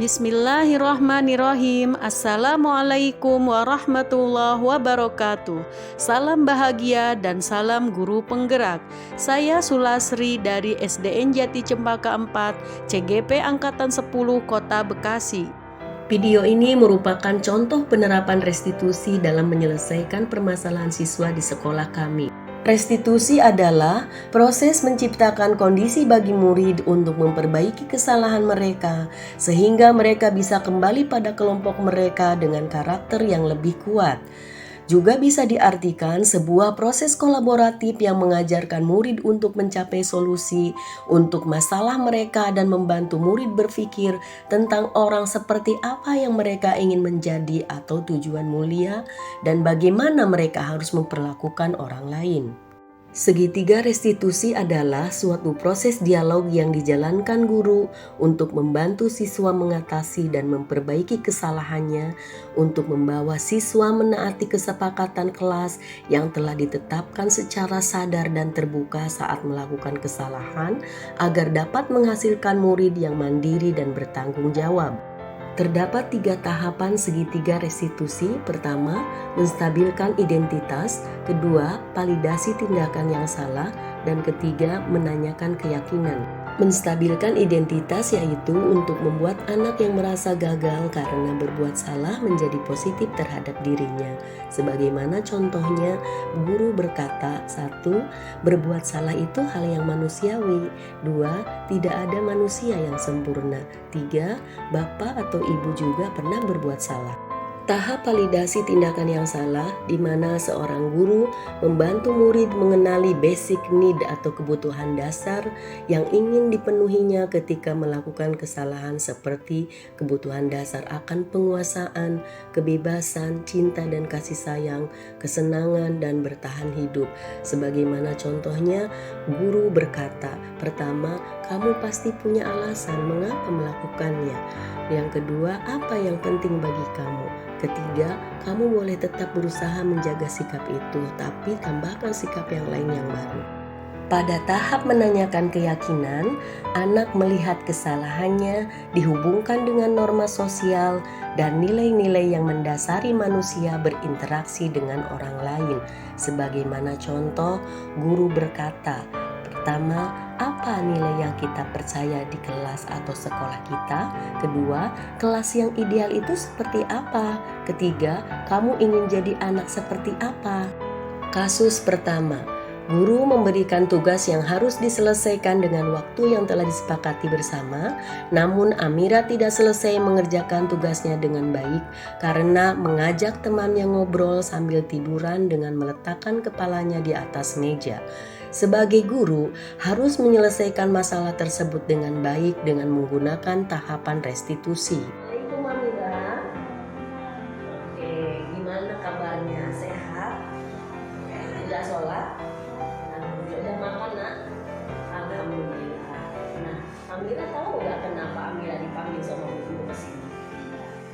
Bismillahirrahmanirrahim. Assalamualaikum warahmatullahi wabarakatuh. Salam bahagia dan salam guru penggerak. Saya Sulasri dari SDN Jati Cempaka 4, CGP Angkatan 10 Kota Bekasi. Video ini merupakan contoh penerapan restitusi dalam menyelesaikan permasalahan siswa di sekolah kami. Restitusi adalah proses menciptakan kondisi bagi murid untuk memperbaiki kesalahan mereka sehingga mereka bisa kembali pada kelompok mereka dengan karakter yang lebih kuat. Juga bisa diartikan sebuah proses kolaboratif yang mengajarkan murid untuk mencapai solusi untuk masalah mereka dan membantu murid berpikir tentang orang seperti apa yang mereka ingin menjadi atau tujuan mulia dan bagaimana mereka harus memperlakukan orang lain. Segitiga restitusi adalah suatu proses dialog yang dijalankan guru untuk membantu siswa mengatasi dan memperbaiki kesalahannya, untuk membawa siswa menaati kesepakatan kelas yang telah ditetapkan secara sadar dan terbuka saat melakukan kesalahan, agar dapat menghasilkan murid yang mandiri dan bertanggung jawab. Terdapat 3 tahapan segitiga restitusi. Pertama, menstabilkan identitas. Kedua, validasi tindakan yang salah. Dan ketiga, menanyakan keyakinan. Menstabilkan identitas yaitu untuk membuat anak yang merasa gagal karena berbuat salah menjadi positif terhadap dirinya. Sebagaimana contohnya, guru berkata, 1. Berbuat salah itu hal yang manusiawi. 2. Tidak ada manusia yang sempurna. 3. Bapak atau ibu juga pernah berbuat salah. Tahap validasi tindakan yang salah, di mana seorang guru membantu murid mengenali basic need atau kebutuhan dasar yang ingin dipenuhinya ketika melakukan kesalahan, seperti kebutuhan dasar akan penguasaan, kebebasan, cinta dan kasih sayang, kesenangan dan bertahan hidup. Sebagaimana contohnya, guru berkata, pertama, kamu pasti punya alasan mengapa melakukannya. Yang kedua, apa yang penting bagi kamu? Ketiga, kamu boleh tetap berusaha menjaga sikap itu, tapi tambahkan sikap yang lain yang baru. Pada tahap menanyakan keyakinan, anak melihat kesalahannya dihubungkan dengan norma sosial dan nilai-nilai yang mendasari manusia berinteraksi dengan orang lain. Sebagaimana contoh, guru berkata, pertama, apa nilai yang kita percaya di kelas atau sekolah kita? Kedua, kelas yang ideal itu seperti apa? Ketiga, kamu ingin jadi anak seperti apa? Kasus pertama, guru memberikan tugas yang harus diselesaikan dengan waktu yang telah disepakati bersama, namun Amira tidak selesai mengerjakan tugasnya dengan baik karena mengajak temannya ngobrol sambil tiduran dengan meletakkan kepalanya di atas meja. Sebagai guru, harus menyelesaikan masalah tersebut dengan baik dengan menggunakan tahapan restitusi. Assalamualaikum Amira. Oke, gimana kabarnya? Sehat? Sudah sholat? Sudah makan, nak? Alhamdulillah. Nah, Amira tahu nggak kenapa Amira dipanggil sama ibu ke sini?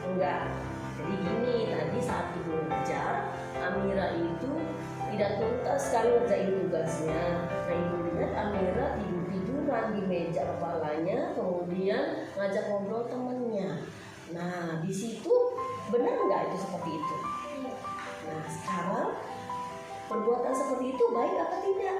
Enggak. Jadi gini, tadi saat ibu ngejar, Amira itu tidak tuntas kan ngerjain tugasnya. Nah, ibu lihat Amira tiduran di meja kepalanya, kemudian ngajak ngobrol temennya. Nah, di situ benar nggak itu seperti itu? Nah, sekarang perbuatan seperti itu baik atau tidak?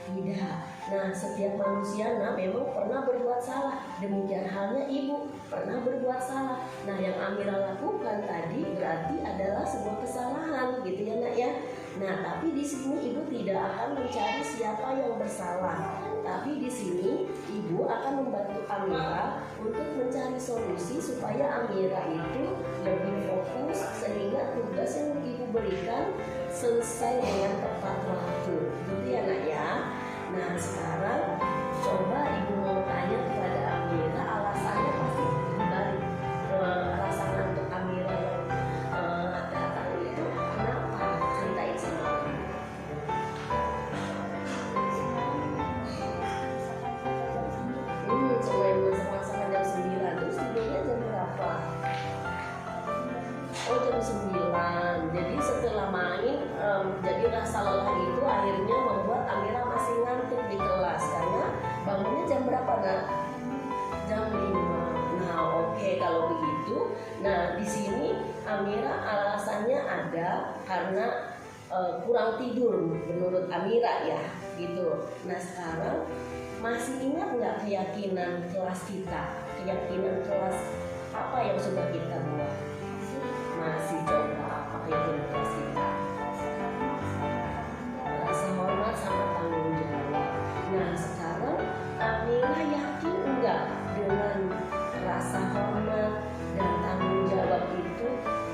Tidak. Nah, setiap manusia memang pernah berbuat salah. Demikian halnya ibu pernah berbuat salah. Nah, yang Amira lakukan tadi berarti adalah sebuah kesalahan, gitu ya, nak ya. Nah, tapi di sini ibu tidak akan mencari siapa yang bersalah. Tapi di sini ibu akan membantu Amira untuk mencari solusi supaya Amira itu lebih fokus sehingga tugas yang ibu berikan selesai dengan tepat waktu. Gitu ya, nak ya. Nah, sekarang coba ibu mau tanya kepada Amira, alasannya pasti dibalik. Rasa ngantuk Amira yang datang itu kenapa? Ceritain sama aku. Selain masak-masakan jam 9, terus tidurnya jam berapa? Oh, jam 9. Jadi setelah main, jadi rasa lelah itu akhirnya membuat Amira masih ngantuk di kelas karena bangunnya jam berapa, nak? Jam 5. Nah, Oke, kalau begitu. Nah, di sini Amira alasannya ada karena kurang tidur menurut Amira ya, gitu. Nah, sekarang masih ingat nggak keyakinan kelas kita? Keyakinan kelas apa yang sudah kita buat? Masih coba apa keyakinan kelas kita? Rasa hormat sama tanggung jawab. Nah, sekarang Amira yakin enggak dengan rasa hormat dan tanggung jawab itu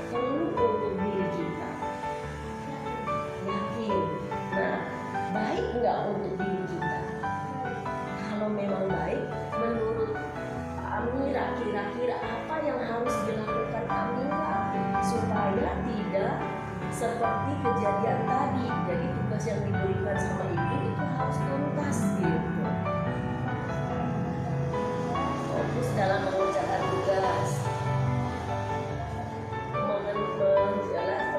perlu untuk diri kita? Yakin. Nah, baik enggak untuk diri kita? Kalau memang baik, menurut Amira kira-kira apa yang harus dilakukan Amira supaya tidak seperti kejadian tadi? Jadi tugas yang diberikan sama ibu itu harus tuntas gitu. Fokus dalam mengerjakan tugas,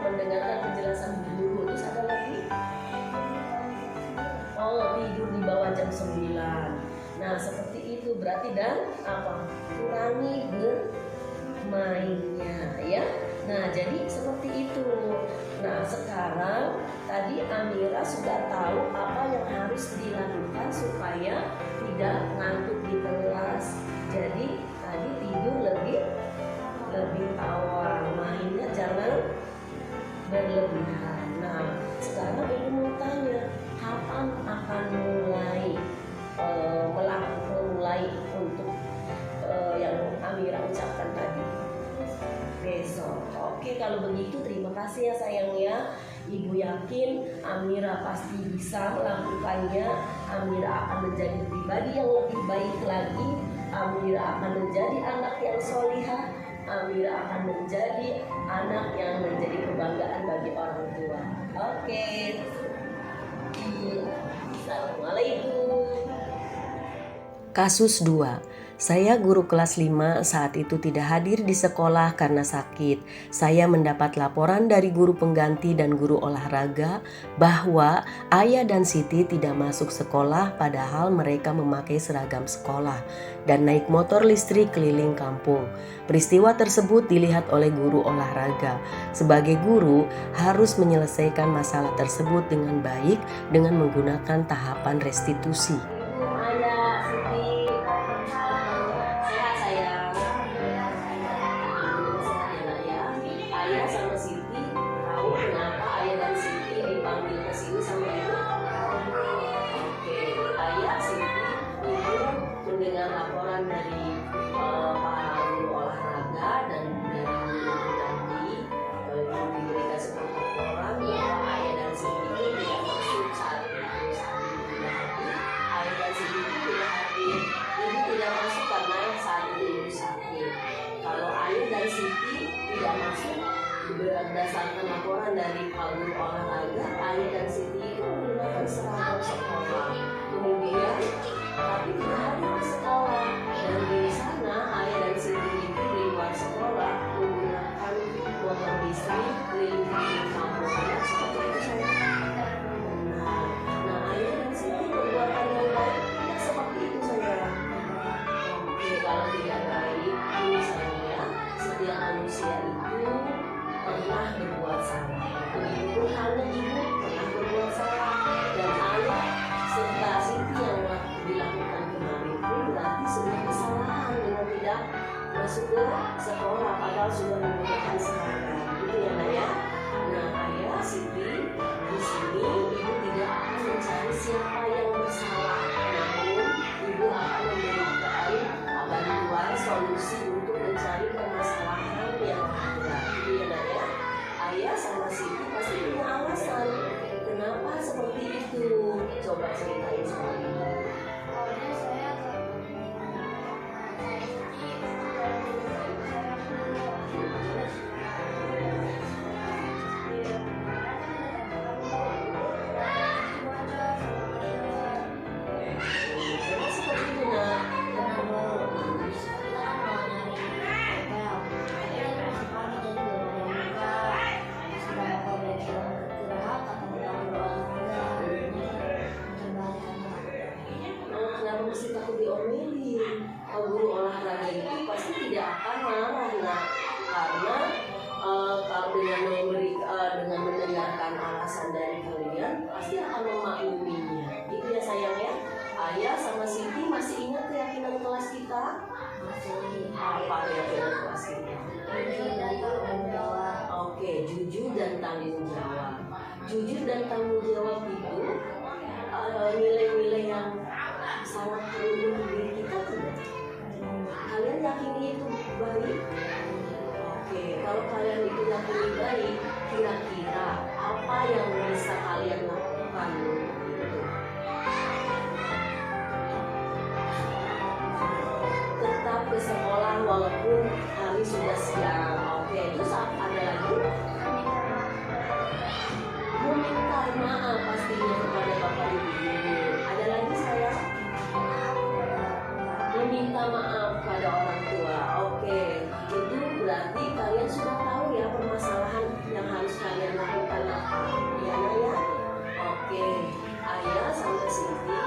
mendengarkan penjelasan guru. Terus ada lagi? Tidur di bawah jam 9. Nah, seperti itu berarti, dan apa? Kurangi bermainnya ya. Nah, jadi seperti itu. Nah, sekarang tadi Amira sudah tahu apa yang harus dilakukan supaya tidak ngantuk di kelas. Jadi tadi tidur lebih awal, mainnya jangan berlebihan. Nah, sekarang ibu mau tanya, kapan akan mulai untuk yang Amira ucapkan tadi? Besok. Oke, kalau begitu terima kasih ya sayang ya. Ibu yakin Amira pasti bisa melakukannya. Amira akan menjadi pribadi yang lebih baik lagi. Amira akan menjadi anak yang solihah. Amira akan menjadi anak yang menjadi kebanggaan bagi orang tua. Oke. Assalamualaikum. Kasus 2. Saya guru kelas 5 saat itu tidak hadir di sekolah karena sakit. Saya mendapat laporan dari guru pengganti dan guru olahraga bahwa Ayah dan Siti tidak masuk sekolah padahal mereka memakai seragam sekolah dan naik motor listrik keliling kampung. Peristiwa tersebut dilihat oleh guru olahraga. Sebagai guru harus menyelesaikan masalah tersebut dengan baik dengan menggunakan tahapan restitusi. Mendengar laporan dari para guru olahraga dan dari guru pengganti, diberikan sebuah laporan bahwa Ayah dan Siti tidak masuk saat itu. Ayah dan Siti tidak hadir. Ibu tidak masuk karena saat itu ibu sakit. Kalau Ayah dan Siti tidak masuk berdasarkan laporan dari para guru olahraga, Ayah dan Siti itu menggunakan seragam sekolah. Kemudian tapi tidak hadir di sekolah, dan di sana Ayah dan Siti itu di luar sekolah menggunakan motor listrik keliling kampung. Seperti itu saya. Nah, Ayah dan Siti perbuatan yang baik tidak seperti itu saya. Oke, kalau tidak baik, misalnya setiap manusia itu pernah berbuat salah. Begitu halnya ibu pernah berbuat salah, dan Ayah serta Siti yang dilakukan kemarin pun berarti sebuah kesalahan dengan tidak masuk ke sekolah padahal sudah menggunakan seragam, gitu ya Nak ya. Nah, Ayah Siti di sini ibu tidak akan mencari siapa yang bersalah, namun ibu akan memberikan bantuan solusi untuk mencari permasalahan yang ada, gitu ya Nak ya. Ayah sama Siti pasti punya alasan kenapa seperti itu. Coba ceritain sama ibu. Apa keyakinan aslinya? Oke, jujur dan tanggung jawab. Jujur dan tanggung jawab itu nilai-nilai yang sangat perlu untuk diri kita tidak? Kalian yakini itu baik? Oke, kalau kalian itu yakini baik, kira-kira apa yang bisa kalian lakukan untuk itu? Tetap ke sekolah walaupun hari sudah siang. Oke, terus ada lagi? Meminta maaf pastinya kepada bapak ibu guru. Ada lagi saya? Meminta maaf pada orang tua. Oke, itu berarti kalian sudah tahu ya permasalahan yang harus kalian lakukan apa? Iya, ya? Oke, Ayah sama Siti,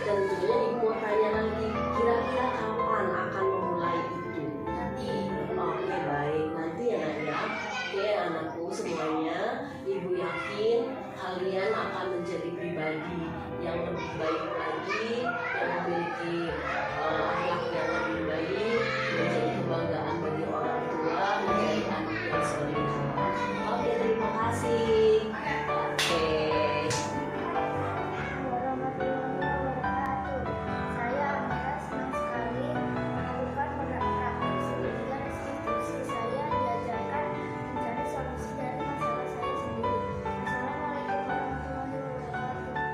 tentunya ibu mau tanya lagi, kira-kira kapan akan memulai itu? Nanti. Oke, baik, nanti ya Nadia. Oke, anakku semuanya, ibu yakin kalian akan menjadi pribadi yang lebih baik lagi, yang memiliki akhlak yang lebih baik, menjadi kebanggaan bagi orang tua, menjadi anak yang soleh. Oke, terima kasih. Oke. Saya Amira senang sekali melakukan praktik studi restitusi. Saya diajarkan mencari solusi dari masalah saya sendiri.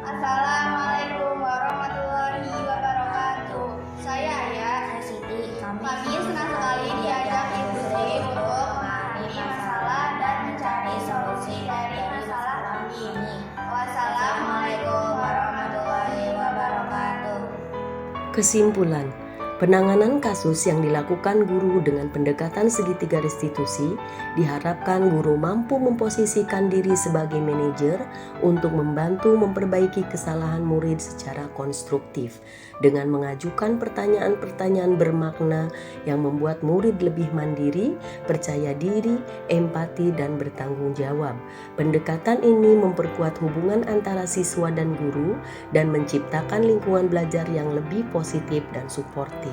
Assalamualaikum warahmatullahi wabarakatuh. Saya Ayah. Siti. Kami senang sekali diajak diskusi untuk memahami masalah dan mencari solusi dari masalah ini. Wassalamualaikum warahmatullahi wabarakatuh. Kesimpulan, penanganan kasus yang dilakukan guru dengan pendekatan segitiga restitusi diharapkan guru mampu memposisikan diri sebagai manajer untuk membantu memperbaiki kesalahan murid secara konstruktif dengan mengajukan pertanyaan-pertanyaan bermakna yang membuat murid lebih mandiri, percaya diri, empati, dan bertanggung jawab. Pendekatan ini memperkuat hubungan antara siswa dan guru dan menciptakan lingkungan belajar yang lebih positif dan suportif.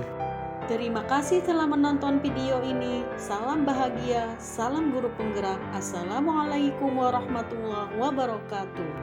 Terima kasih telah menonton video ini. Salam bahagia, salam guru penggerak. Assalamualaikum warahmatullahi wabarakatuh.